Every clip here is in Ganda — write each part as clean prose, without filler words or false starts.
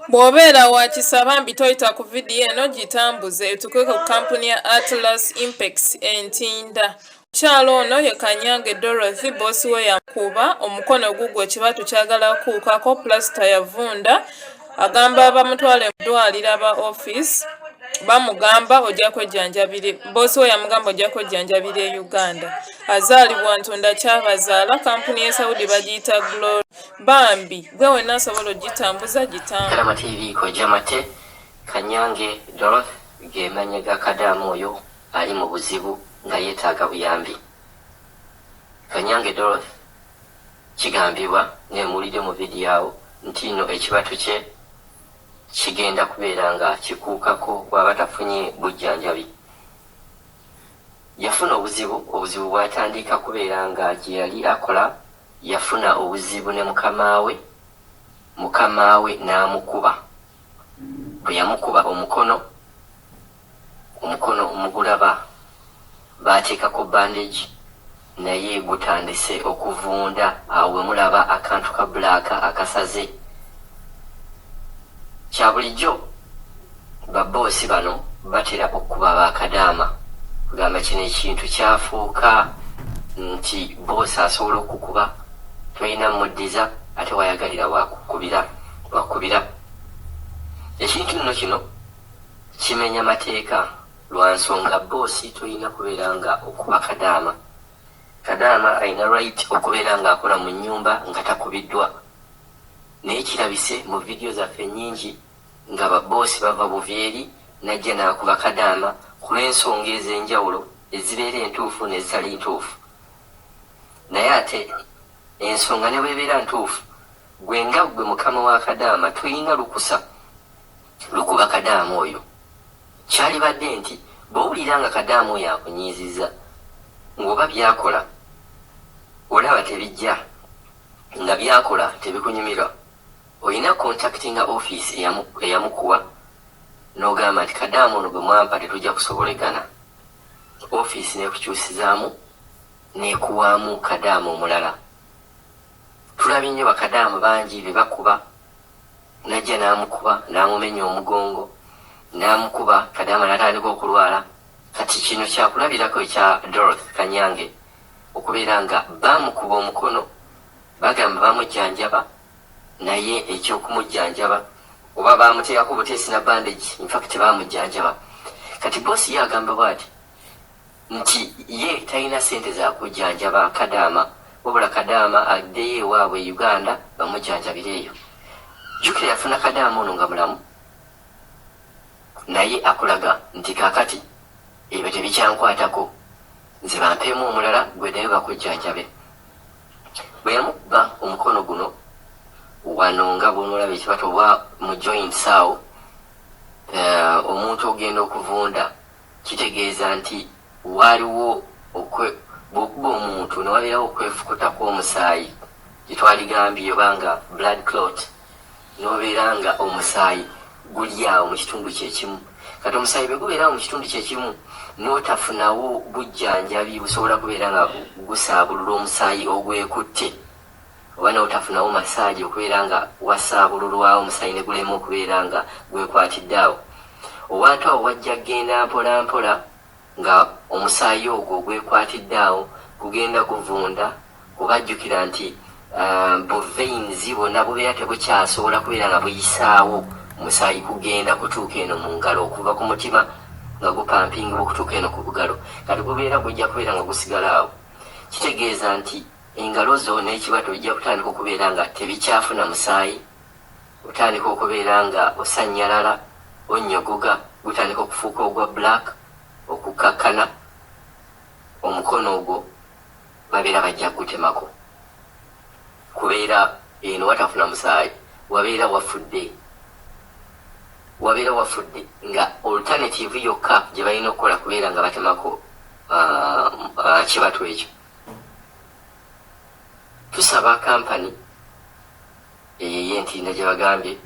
Bw'obeera wakisaba mbi toyita ku vidiyo eno gitambuze etukweka ku kampuni ya Atlas Impex Entinda. Mukyalo ono ye Kanyange Dorothy boosi we yamukuba omukono gugwo ekibatu kyagala kuukako pulasita yavunda agamba bamutwale mu ddwaliro aba office bamugamba ojja kwejjanjabira boosi we yamugamba ojja kwejjanjabira e Uganda. Azaalibwa Ntunda Kyabazaala kampuni ye Saudi bagiyita Glory. Bambi gwe wenna asobola ogitambuza gitambuza. Kalama TV kojamate Kanyange Dorothy gemanye ga kadamu oyo ali mu buzibu nga yeetaaga buyambi. Kanyange Dorothy kigambibwa ng'emuwulidde mu vidiyo awo nti nno ekibatu kye kigenda kubeera nga kikuukako bw'aba tafunye bujjanjabi. Yafuna obuzibu bw'atandika kubeera nga gye yali akola yafuna obuzibu ne mukama we n'amukuba. Bwe yamukuba omukono omugulaba baateekako bandage naye gutandise okuvunda. Awo we mulaba akantu ka bbulaaka akasaze. Kya bulijjo babboosi bano batera okukuba bakadaama kugamba kino ekintu kyafuuka nti boosi asobola okukuba tolina muddiza ate wayagalira wakubira. Ekintu nno kino kimenya mateeka lwa nsonga boosi tolina kubeera nga okuba kadaama. Kadaama alina right okubeera ng'akola mu nnyumba nga takubiddwa. Naye kirabise mu vidiyo zaffe nnyingi nga babboosi bava buvyeri najja n'akuba kadaama ku lw'ensonga ez'enjawulo ezibeera entuufu n'ezitali ntuufu. Naye ate ensonga ne bw'ebeera ntuufu gwe nga gwe mukama wa kadaama tulina lukusa lukuba kadaama oyo. Kyalibadde nti bw'owulira nga kadaama oyo akunyiizizza ng'oba byakola olaba tebijja nga byakola tebikunyumirwa, olina contactinga office eyamukuwa n'ogamba nti kadaama ono gwe mwampa tetujja kusobolegana. Office n'ekukyusizaamu n'ekuwaamu kadaama omulala. Tulabye nnyo bakadaama bangi be bakuba, najja n'amukuba n'amumenya omugongo n'amukuba kadaama n'atandika okulwala. Kati kino kyakulabirako ekya Dorothy Kanyange okubeera nga bamukuba omukono bagamba bamujjanjaba naye ekyokumujjanjaba oba bamuteekako buteesi na bandage infact bamujjanjaba. Kati boosi ye agamba bw'ati nti ye talina ssente za kujjanjaba kadaama wabula kadaama addeyo ewaabwe e Uganda bamujjanjabireeyo. Jjukira yafuna kadaama ono nga mulamu naye akulaga nti kaakati ebyo tebikyankwatako nze bampeemu omulala gwe naye bakujjanjabe. Bwe yamukuba omukono guno wano nga bw'onolaba ekibatu oba mu joints awo omuntu ogenda okuvunda kitegeeza nti waaliwo bw'okuba omuntu ne wabeerawo okwefukuta kw'omusaayi gye twaligambye oba nga blood clot n'obeera nga omusaayi guli awo mu kitundu kyekimu. Kati omusaayi bwe gubeerawo mu kitundu kyekimu n'otafunawo bujjanjabi busobola kubeera nga gusaabulula omusaayi ogwekutte oba n'otafunawo masaaji okubeera nga wasaabululwawo omusaayi ne gulema okubeera nga gwekwatidde awo. Owantu awo wajja kgenda mpola mpola nga omusaayi ogwo ogwekwatidde awo gugenda kuvunda kubajjukira nti buveins bwonna bubeera tebukyasobola kubeera nga buyisaawo omusaayi kugenda kutuuka eno mu ngalo okuva ku mutima nga gupampingibwa okutuuka eno ku bugalo. Kati gubeera gujja kubeera nga gusigala awo. Kitegeeza nti engalo zo n'ekibatu bijja kutandika okubeera nga tebikyafuna musaayi, otandika okubeera nga osanyalala, onnyogoga, gutandika okufuuka ogwa black, okukakkana. Omukono ogwo babeera bajja kugutemako kubeera eno watafuna musaayi, wabeera wafudde nga alternative yokka gye balina okukola kubeera nga batemako kibatu ekyo. Tusaba kampani ey'Entinda gye bagambye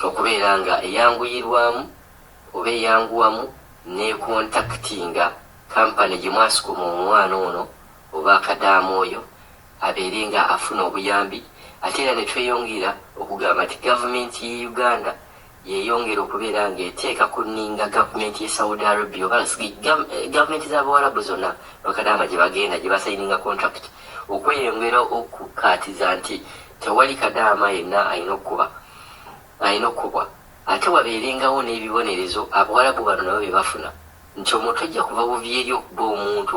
okubeera nga eyanguyirwamu oba eyanguwamu nekontaktinga kampani gye mwasukuma omwana ono oba akadaama oyo abeere nga afuna obuyambi ate era ne tweyongera okugamba nti gavumenti ye Uganda yeyongera okubeera ng'eteeka kuninga gavumenti ye Saudi Arabia oba gavumenti z'Abawarabu zonna bakadaama gye bagenda gye basayininga contract okweyongera okukaatiza nti tewali kadaama yenna alina okukubwa ate wabeerengawo n'ebibonerezo Abawarabu bano nabo bye bafuna nti omuntu ajja kuva buvi eri okuba omuntu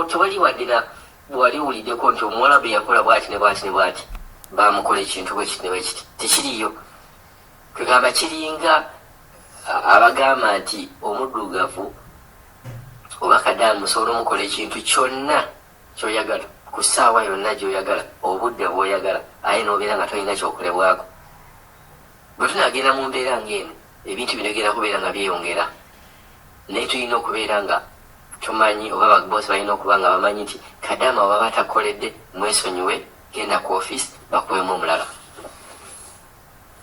tewali waddira bwali wuliddeko nti Omuwarabu yakola bwati ne bwati ne bwati bamukola ekintu bwe kiti ne bwe kiti tekiriyo. Tugamba kiringa abagamba nti omuddugavu oba kadaamu osobola omukola ekintu kyonna kyoyagala ku ssaawa yonna gy'oyagala obudde bw'oyagala aye n'obeera nga tolina kyokolebwako. Bwe tunaagenda mu mbeera ng'eno ebintu binagenda kubeera nga byeyongera naye tulina okubeera nga tumanyi oba bagbosi balina okuba nga bamanyi nti kadaama baba batakoledde mwesonyiwe genda ku office bakuwemu omulala.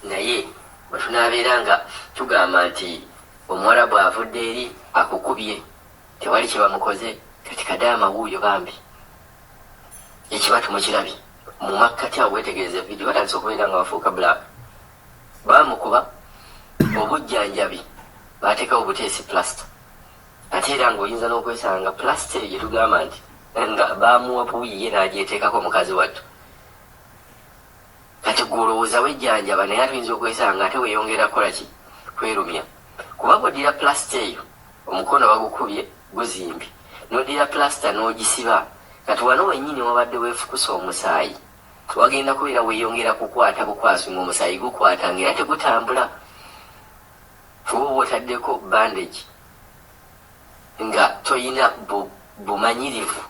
Naye bwe tunaabeera nga tugamba nti Omuwarabu avudde eri akukubye tewali kye bamukoze kati kadaama wuuyo bambi ekibatu mukirabye mu makkati awo weetegereza vidiyo batandise okubeera nga bafuuka black bamukuba obujjanjabi bateekawo buteesi plasita ate era ng'oyinza n'okwesanga plasita eyo gye tugamba nti nga bamuwa buuyi ye n'agyeteekako mukazi wattu kati gwolowooza wejjanjaba naye atuyinza okwesanga ate weeyongera kukola ki kwerumya kuba bw'oddira plasita eyo omukono bagukubye guzimbye n'oddira plasita n'ogisiba kati wano wennyini wabadde weefukusa omusaayi wagenda kubeera weeyongera kukwata bukwasu ng'omusaayi gukwata ng'era tegutambula fuba oba otaddeko bandage nga toyina bumanyirivu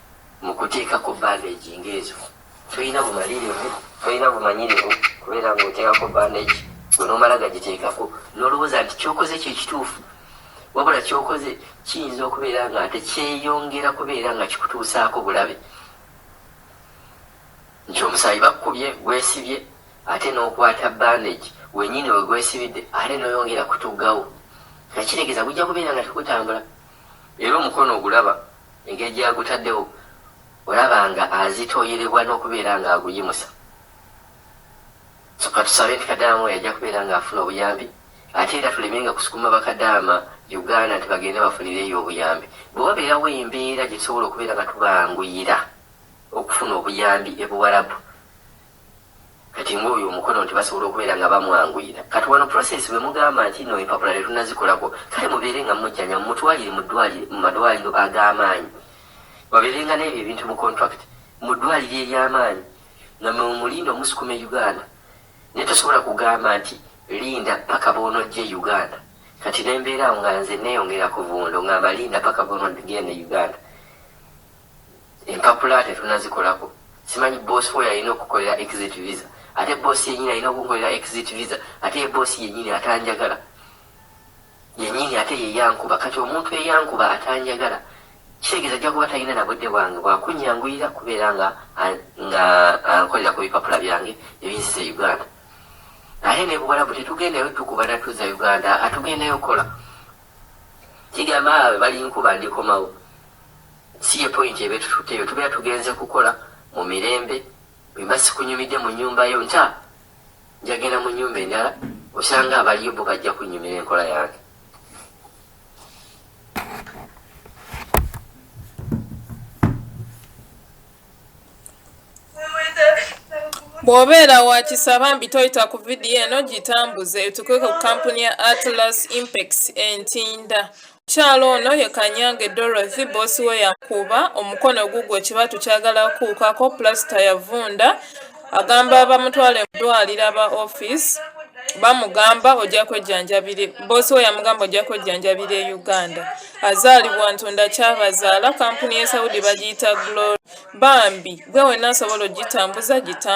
mu kuteekako bandage ng'ezo toyina bumanyirivu kubeera ng'oteekako bandage gwe n'omala gagiteekako n'olowooza nti kyokoze kyekituufu wabula kyokoze kiyinza okubeera nga ate kyeyongera kubeera nga kikutuusaako bulabe nti omusaayi bakukubye gwesibye ate n'okwata bandage wennyini we gwesibidde ate n'oyongera kutuggawo nga kireegeza gujja kubeera nga tekutambula era omukono ogulaba engeri gyagutaddewo olaba nga azitooyerebwa n'okubeera nga aguyimusa so katusabe nti kadaama oyo ajja kubeera nga afuna obuyambi ate era tulemenga kusukuma bakadaama Uganda nti bagende bafunireyo obuyambi bwe wabeerawo embeera gye tusobola okubeera nga tubanguyira okufuna obuyambi ebuwarabu kati ng'oyo omukono nti basobola okubeera nga bamwanguyira kati wano process bwe mugamba nti no empapula tetunazikolako kale mubeere nga mujjanya mutwalire mu madwaliro ag'amaanyi wabeerenga n'ebyo ebintu mu contract mu ddwaliro ery'amaanyi nga mumulinda omusukuma Uganda naye tosobola kugamba nti linda paka bw'onojje Uganda kati nembeera awo nga nze neeyongera kuvundo ngamba linda paka bw'onogenda Uganda empapula tetunazikolako simanyi boss we alina okukolera exit visa ate boss yennyini alina okukolera exit visa ate boss yennyini atanjagala yennyini ate yeyankuba kati omuntu eyankuba atanjagala kitegeeza ajja kuba talina na budde bwange bwakunyanguyira kubeera nga ankolera ku bipapula byange ebinsiza Uganda ate ne Buwarabu tetugendayo tukuba natuza Uganda atugendayo kola kigamba abe bali nkuba ndikomawo si ye point ebe tututeyo tubeera tugenze kukola mu mirembe bwemba sikunyumidde mu nnyumba yo nta njagenda mu nnyumba endala osanga abaliyo bo bajja kunyumira enkola yange. Bw'obeera wakisaba mbi toyita ku vidiyo eno gitambuze etukweka ku kampuni ya Atlas Impex Entinda. Mukyalo ono ye Kanyange Dorothy boosi we yakuba omukono gugwe ekibatu kyagala kuukako plasita yavunda agamba bamutwale mu ddwaliro aba office bamugamba ojja kwejjanjabire boosi we yamugamba ojja kwejjanjabira e Uganda. Azaalibwa Ntunda Kyabazaala kampuni ye Saudi bagiyita Glory bambi gwe wenna asobola ogitambuza gitambuza.